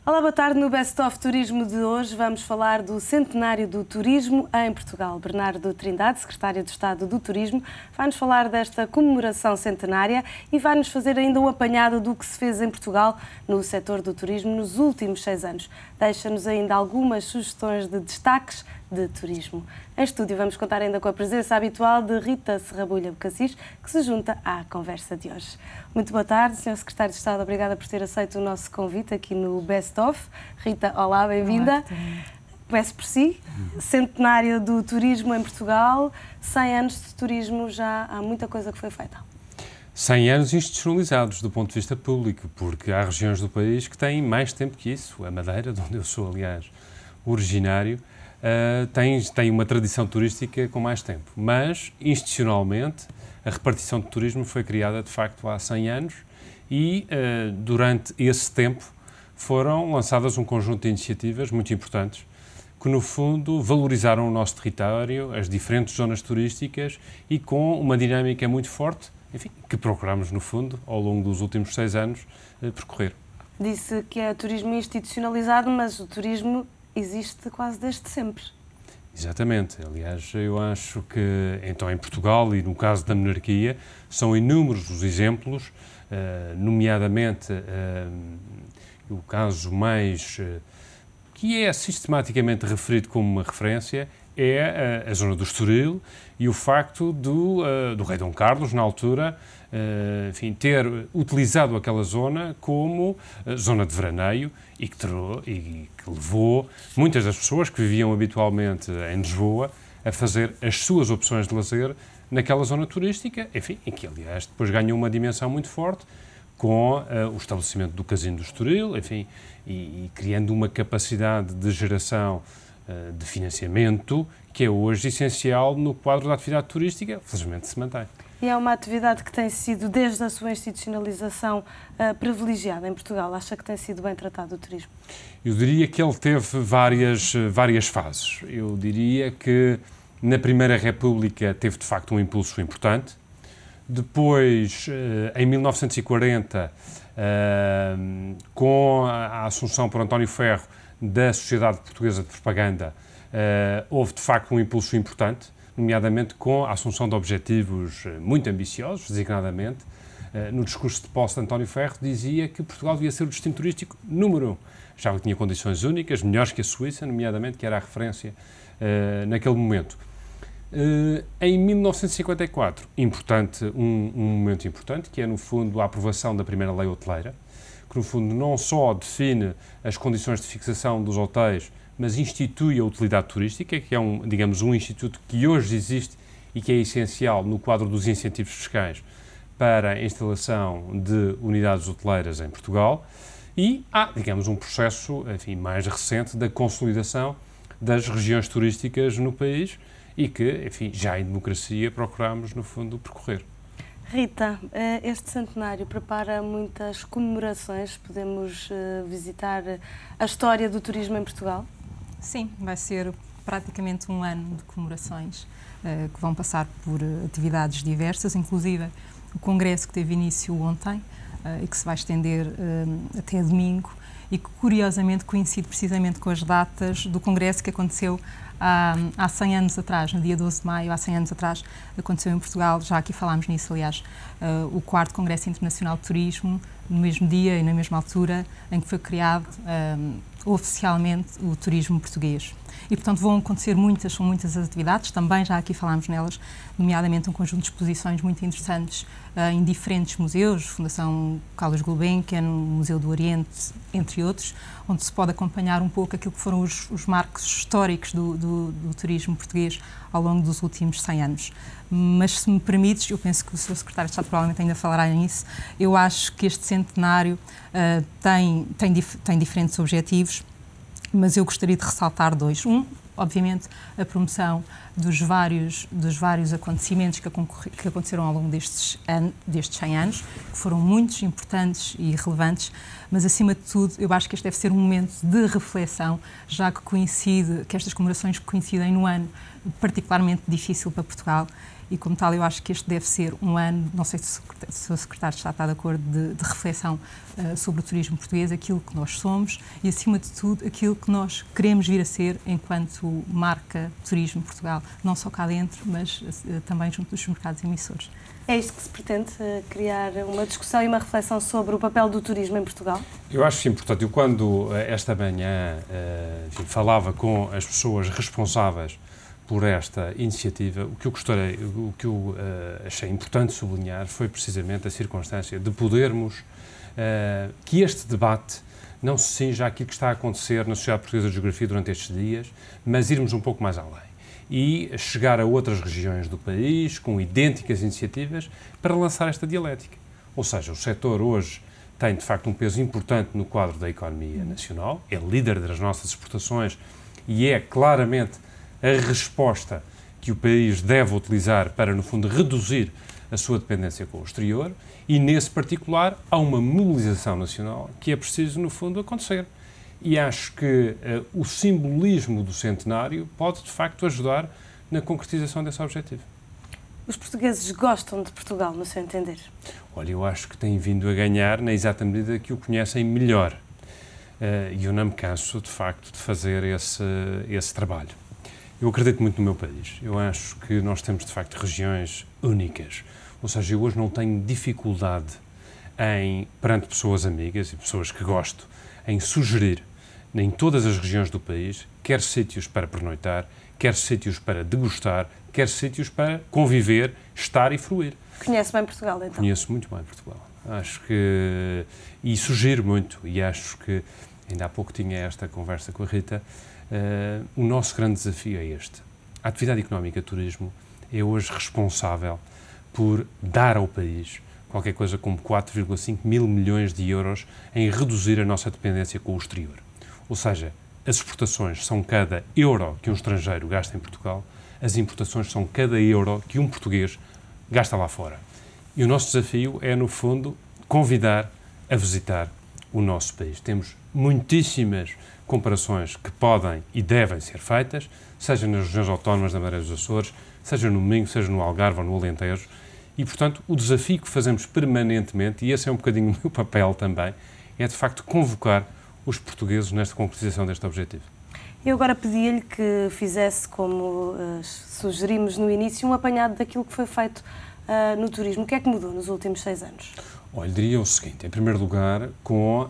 Olá, boa tarde. No Best of Turismo de hoje vamos falar do centenário do turismo em Portugal. Bernardo Trindade, secretário de Estado do Turismo, vai-nos falar desta comemoração centenária e vai-nos fazer ainda um apanhado do que se fez em Portugal no setor do turismo nos últimos 6 anos. Deixa-nos ainda algumas sugestões de destaques de turismo. Em estúdio vamos contar ainda com a presença habitual de Rita Serrabulha Bocassis, que se junta à conversa de hoje. Muito boa tarde, Sr. Secretário de Estado, obrigada por ter aceito o nosso convite aqui no Best of. Rita, olá, bem-vinda. Começo por si. Centenário do turismo em Portugal, 100 anos de turismo, já há muita coisa que foi feita. 100 anos institucionalizados do ponto de vista público, porque há regiões do país que têm mais tempo que isso. A Madeira, de onde eu sou, aliás, originário, tem uma tradição turística com mais tempo. Mas, institucionalmente, a repartição de turismo foi criada, de facto, há 100 anos e, durante esse tempo, foram lançadas um conjunto de iniciativas muito importantes que, no fundo, valorizaram o nosso território, as diferentes zonas turísticas e com uma dinâmica muito forte, enfim, que procuramos, no fundo, ao longo dos últimos 6 anos, percorrer. Disse que é turismo institucionalizado, mas o turismo existe quase desde sempre. Exatamente. Aliás, eu acho que, então, em Portugal e no caso da monarquia, são inúmeros os exemplos, nomeadamente o caso mais que é sistematicamente referido como uma referência é a zona do Estoril e o facto do rei Dom Carlos, na altura, enfim, ter utilizado aquela zona como zona de veraneio e que levou muitas das pessoas que viviam habitualmente em Lisboa a fazer as suas opções de lazer naquela zona turística, enfim, em que, aliás, depois ganhou uma dimensão muito forte com o estabelecimento do Casino do Estoril, enfim, e criando uma capacidade de geração de financiamento que é hoje essencial no quadro da atividade turística, felizmente se mantém. E é uma atividade que tem sido, desde a sua institucionalização, privilegiada em Portugal. Acha que tem sido bem tratado o turismo? Eu diria que ele teve várias fases. Eu diria que na Primeira República teve de facto um impulso importante. Depois, em 1940, com a assunção por António Ferro da Sociedade Portuguesa de Propaganda, houve de facto um impulso importante, nomeadamente com a assunção de objetivos muito ambiciosos, designadamente. No discurso de posse de António Ferro dizia que Portugal devia ser o destino turístico número 1. Já que tinha condições únicas, melhores que a Suíça, nomeadamente, que era a referência naquele momento. Em 1954, um momento importante, que é, no fundo, a aprovação da primeira lei hoteleira, que, no fundo, não só define as condições de fixação dos hotéis, mas institui a utilidade turística, que é, digamos, um instituto que hoje existe e que é essencial no quadro dos incentivos fiscais para a instalação de unidades hoteleiras em Portugal. E há, digamos, um processo, enfim, mais recente da consolidação das regiões turísticas no país e que, enfim, já em democracia procuramos, no fundo, percorrer. Rita, este centenário prepara muitas comemorações. Podemos visitar a história do turismo em Portugal? Sim, vai ser praticamente um ano de comemorações que vão passar por atividades diversas, inclusive o congresso que teve início ontem e que se vai estender até domingo e que, curiosamente, coincide precisamente com as datas do congresso que aconteceu há 100 anos atrás, no dia 12 de maio, há 100 anos atrás, aconteceu em Portugal, já aqui falámos nisso, aliás, o 4º Congresso Internacional de Turismo, no mesmo dia e na mesma altura em que foi criado oficialmente o turismo português. E, portanto, vão acontecer são muitas as atividades, também já aqui falámos nelas, nomeadamente um conjunto de exposições muito interessantes em diferentes museus, Fundação Carlos Gulbenkian, Museu do Oriente, entre outros, onde se pode acompanhar um pouco aquilo que foram os marcos históricos do turismo português ao longo dos últimos 100 anos. Mas, se me permites, eu penso que o Sr. Secretário de Estado provavelmente ainda falará nisso, eu acho que este centenário tem diferentes objetivos, mas eu gostaria de ressaltar 2. Obviamente, a promoção dos vários acontecimentos que aconteceram ao longo destes 100 anos, que foram muitos, importantes e relevantes, mas, acima de tudo, eu acho que este deve ser um momento de reflexão, já que estas comemorações coincidem no ano particularmente difícil para Portugal e, como tal, eu acho que este deve ser um ano, não sei se o Secretário de Estado está de acordo, de reflexão sobre o turismo português, aquilo que nós somos e, acima de tudo, aquilo que nós queremos vir a ser enquanto marca Turismo Portugal, não só cá dentro, mas também junto dos mercados emissores. É isto que se pretende, criar uma discussão e uma reflexão sobre o papel do turismo em Portugal? Eu acho que sim, portanto, eu quando esta manhã falava com as pessoas responsáveis por esta iniciativa, o que eu achei importante sublinhar foi precisamente a circunstância de podermos, que este debate não se cinja àquilo que está a acontecer na Sociedade Portuguesa de Geografia durante estes dias, mas irmos um pouco mais além e chegar a outras regiões do país com idênticas iniciativas para lançar esta dialética. Ou seja, o setor hoje tem, de facto, um peso importante no quadro da economia nacional, é líder das nossas exportações e é claramente a resposta que o país deve utilizar para, no fundo, reduzir a sua dependência com o exterior e, nesse particular, há uma mobilização nacional que é preciso, no fundo, acontecer. E acho que o simbolismo do centenário pode, de facto, ajudar na concretização desse objetivo. Os portugueses gostam de Portugal, no seu entender? Olha, eu acho que têm vindo a ganhar na exata medida que o conhecem melhor. E eu não me canso, de facto, de fazer esse trabalho. Eu acredito muito no meu país. Eu acho que nós temos, de facto, regiões únicas. Ou seja, eu hoje não tenho dificuldade perante pessoas amigas e pessoas que gosto, em sugerir, em todas as regiões do país, quer sítios para pernoitar, quer sítios para degustar, quer sítios para conviver, estar e fruir. Conhece bem Portugal, então? Conheço muito bem Portugal. Acho que... E sugiro muito, e acho que... Ainda há pouco tinha esta conversa com a Rita. O nosso grande desafio é este. A atividade económica turismo é hoje responsável por dar ao país qualquer coisa como 4,5 mil milhões de euros em reduzir a nossa dependência com o exterior. Ou seja, as exportações são cada euro que um estrangeiro gasta em Portugal, as importações são cada euro que um português gasta lá fora. E o nosso desafio é, no fundo, convidar a visitar o nosso país. Temos muitíssimas comparações que podem e devem ser feitas, seja nas regiões autónomas da Madeira dos Açores, seja no Minho, seja no Algarve ou no Alentejo. E, portanto, o desafio que fazemos permanentemente, e esse é um bocadinho o meu papel também, é, de facto, convocar os portugueses nesta concretização deste objetivo. Eu agora pedi-lhe que fizesse, como sugerimos no início, um apanhado daquilo que foi feito no turismo. O que é que mudou nos últimos 6 anos? Olha, diria o seguinte, em primeiro lugar, com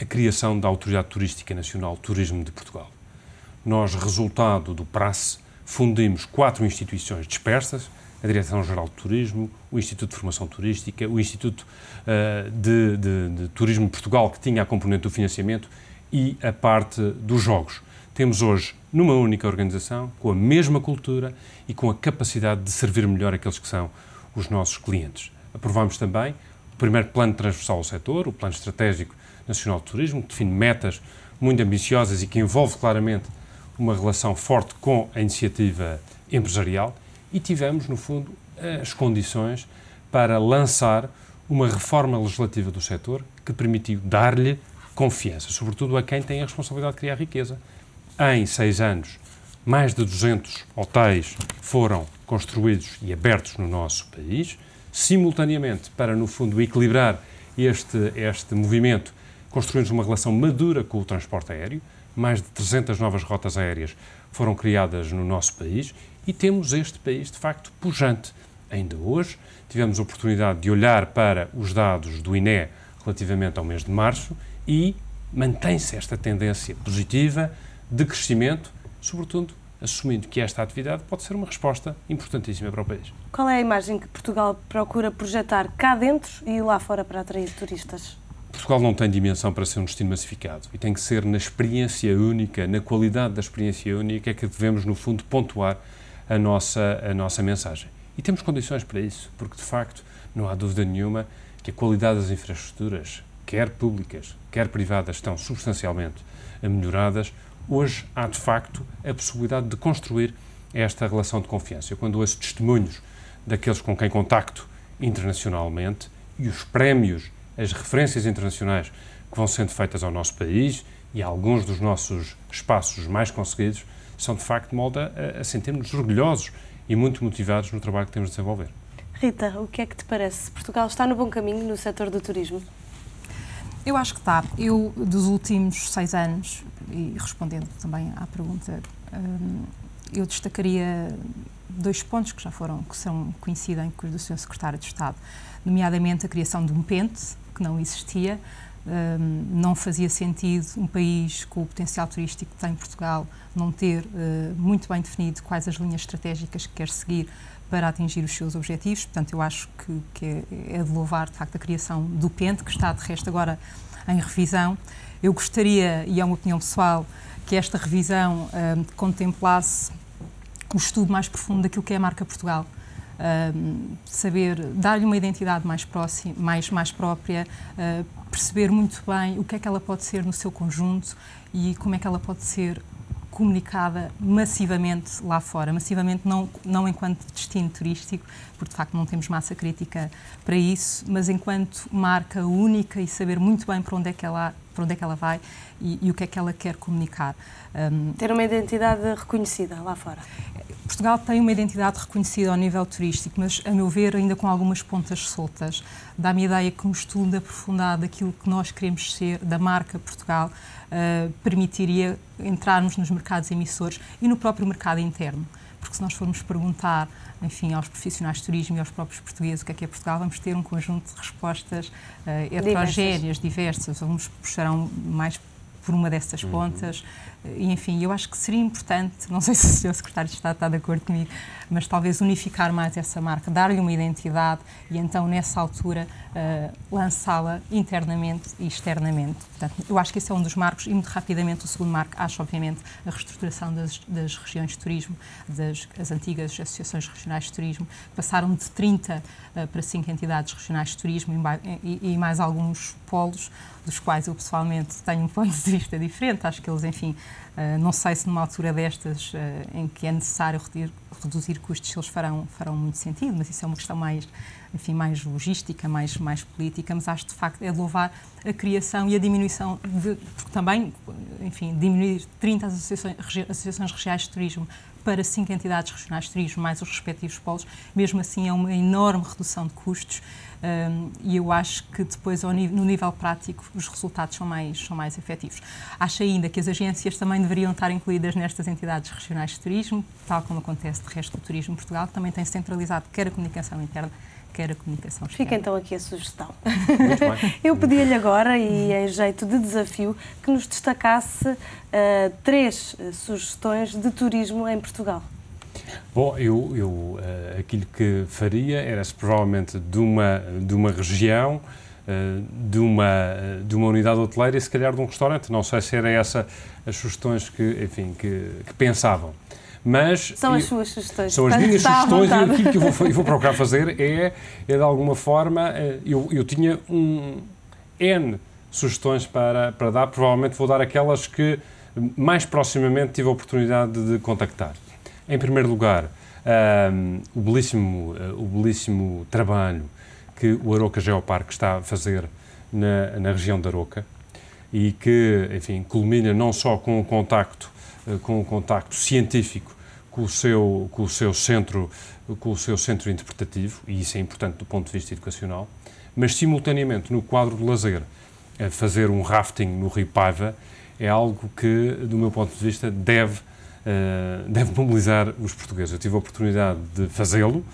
a criação da Autoridade Turística Nacional Turismo de Portugal. Nós, resultado do PRACE, fundimos 4 instituições dispersas, a Direção-Geral de Turismo, o Instituto de Formação Turística, o Instituto de Turismo de Portugal, que tinha a componente do financiamento, e a parte dos jogos. Temos hoje, numa única organização, com a mesma cultura e com a capacidade de servir melhor aqueles que são os nossos clientes. Aprovamos também o primeiro plano transversal ao setor, o Plano Estratégico Nacional de Turismo, que define metas muito ambiciosas e que envolve claramente uma relação forte com a iniciativa empresarial. E tivemos, no fundo, as condições para lançar uma reforma legislativa do setor que permitiu dar-lhe confiança, sobretudo a quem tem a responsabilidade de criar riqueza. Em 6 anos, mais de 200 hotéis foram construídos e abertos no nosso país. Simultaneamente, para, no fundo, equilibrar este movimento, construímos uma relação madura com o transporte aéreo. Mais de 300 novas rotas aéreas foram criadas no nosso país e temos este país, de facto, pujante. Ainda hoje tivemos a oportunidade de olhar para os dados do INE relativamente ao mês de março e mantém-se esta tendência positiva de crescimento, sobretudo assumindo que esta atividade pode ser uma resposta importantíssima para o país. Qual é a imagem que Portugal procura projetar cá dentro e lá fora para atrair turistas? Portugal não tem dimensão para ser um destino massificado e tem que ser na experiência única, na qualidade da experiência única, que devemos, no fundo, pontuar a nossa mensagem. E temos condições para isso, porque, de facto, não há dúvida nenhuma que a qualidade das infraestruturas, quer públicas, quer privadas, estão substancialmente melhoradas. Hoje há, de facto, a possibilidade de construir esta relação de confiança. Eu, quando ouço testemunhos daqueles com quem contacto internacionalmente e os prémios, as referências internacionais que vão sendo feitas ao nosso país e a alguns dos nossos espaços mais conseguidos, são de facto de modo a sentirmos orgulhosos e muito motivados no trabalho que temos de desenvolver. Rita, o que é que te parece? Portugal está no bom caminho no setor do turismo? Eu acho que está. Eu, dos últimos 6 anos, e respondendo também à pergunta, eu destacaria 2 pontos que coincidem com os do Sr. Secretário de Estado, nomeadamente a criação de um PENTE, que não existia. Não fazia sentido um país com o potencial turístico que tem Portugal não ter muito bem definido quais as linhas estratégicas que quer seguir para atingir os seus objetivos. Portanto, eu acho que é de louvar, de facto, a criação do PENTE, que está, de resto, agora em revisão. Eu gostaria, e é uma opinião pessoal, que esta revisão contemplasse o estudo mais profundo daquilo que é a marca Portugal. Saber dar-lhe uma identidade mais próxima, mais própria, perceber muito bem o que é que ela pode ser no seu conjunto e como é que ela pode ser comunicada massivamente lá fora. Massivamente não enquanto destino turístico, porque de facto não temos massa crítica para isso, mas enquanto marca única e saber muito bem para onde é que ela vai e o que é que ela quer comunicar. Ter uma identidade reconhecida lá fora. Portugal tem uma identidade reconhecida ao nível turístico, mas, a meu ver, ainda com algumas pontas soltas. Dá-me a ideia que um estudo aprofundado daquilo que nós queremos ser, da marca Portugal, permitiria entrarmos nos mercados emissores e no próprio mercado interno. Porque se nós formos perguntar, enfim, aos profissionais de turismo e aos próprios portugueses o que é Portugal, vamos ter um conjunto de respostas heterogéneas, diversas. Uns puxarão mais por uma dessas pontas. E, enfim, eu acho que seria importante, não sei se o Sr. Secretário de Estado está de acordo comigo, mas talvez unificar mais essa marca, dar-lhe uma identidade e então, nessa altura, lançá-la internamente e externamente. Portanto, eu acho que esse é um dos marcos e, muito rapidamente, o segundo marco, acho, obviamente, a reestruturação das regiões de turismo, as antigas associações regionais de turismo, passaram de 30 para 5 entidades regionais de turismo e mais alguns polos, dos quais eu, pessoalmente, tenho um ponto de vista diferente. Acho que eles, enfim, não sei se numa altura destas em que é necessário reduzir custos, eles farão muito sentido, mas isso é uma questão mais logística, mais política, mas acho de facto é de louvar a criação e a diminuição porque também, enfim, diminuir 30 associações regionais de turismo para 5 entidades regionais de turismo, mais os respectivos polos, mesmo assim é uma enorme redução de custos e eu acho que depois, no nível prático, os resultados são mais efetivos. Acho ainda que as agências também deveriam estar incluídas nestas entidades regionais de turismo, tal como acontece de resto do turismo em Portugal, que também tem centralizado quer a comunicação interna, quer a comunicação externa. Fica então aqui a sugestão. Muito bem. Eu pedia-lhe agora, e em jeito de desafio, que nos destacasse 3 sugestões de turismo em Portugal. Bom, eu aquilo que faria era provavelmente de uma região, de uma unidade hoteleira e se calhar de um restaurante. Não sei se era essa as sugestões que pensavam. Mas são as suas sugestões. São as minhas sugestões e aquilo que eu vou procurar fazer é de alguma forma, eu tinha N sugestões para dar, provavelmente vou dar aquelas que mais proximamente tive a oportunidade de contactar. Em primeiro lugar, o belíssimo trabalho que o Aroca Geoparque está a fazer na região da Aroca e que, enfim, culmina não só com um contacto científico com o seu centro interpretativo, e isso é importante do ponto de vista educacional, mas simultaneamente no quadro de lazer, fazer um rafting no Rio Paiva é algo que, do meu ponto de vista, deve mobilizar os portugueses. Eu tive a oportunidade de fazê-lo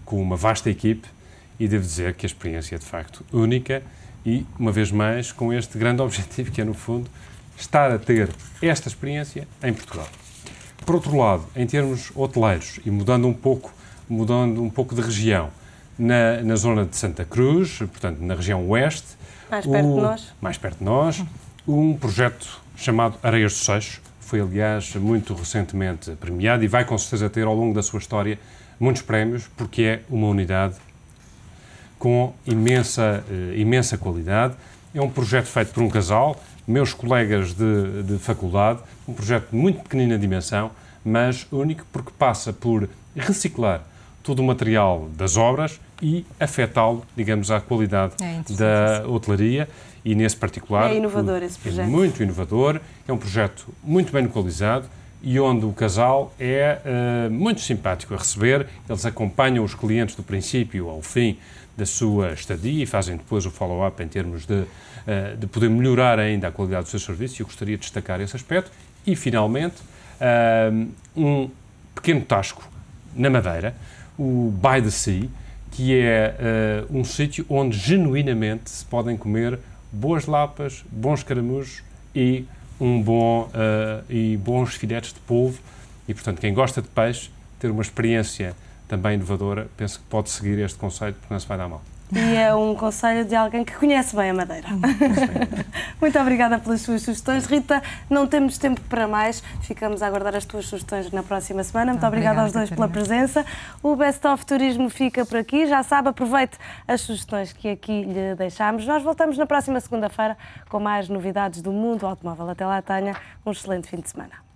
com uma vasta equipe e devo dizer que a experiência é de facto única e, uma vez mais, com este grande objetivo que é, no fundo, estar a ter esta experiência em Portugal. Por outro lado, em termos hoteleiros, e mudando um pouco de região, na zona de Santa Cruz, portanto, na região oeste, mais perto de nós, um projeto chamado Areias do Seixo, foi, aliás, muito recentemente premiado e vai, com certeza, ter, ao longo da sua história, muitos prémios, porque é uma unidade com imensa qualidade. É um projeto feito por um casal, meus colegas de faculdade, um projeto muito pequenino na dimensão, mas único porque passa por reciclar todo o material das obras e afetá-lo, digamos, à qualidade da hotelaria e, nesse particular... É inovador esse projeto. É muito inovador, é um projeto muito bem localizado, e onde o casal é muito simpático a receber. Eles acompanham os clientes do princípio ao fim da sua estadia e fazem depois o follow-up em termos de poder melhorar ainda a qualidade do seu serviço, e eu gostaria de destacar esse aspecto. E, finalmente, um pequeno tasco na Madeira, o By the Sea, que é um sítio onde genuinamente se podem comer boas lapas, bons caramujos e bons filetes de polvo. E, portanto, quem gosta de peixe, ter uma experiência também inovadora, penso que pode seguir este conceito, porque não se vai dar mal. E é um conselho de alguém que conhece bem a Madeira. Muito obrigada pelas suas sugestões. Rita, não temos tempo para mais. Ficamos a aguardar as tuas sugestões na próxima semana. Muito obrigada aos dois pela presença. O Best of Turismo fica por aqui. Já sabe, aproveite as sugestões que aqui lhe deixámos. Nós voltamos na próxima segunda-feira com mais novidades do mundo automóvel. Até lá, tenha um excelente fim de semana.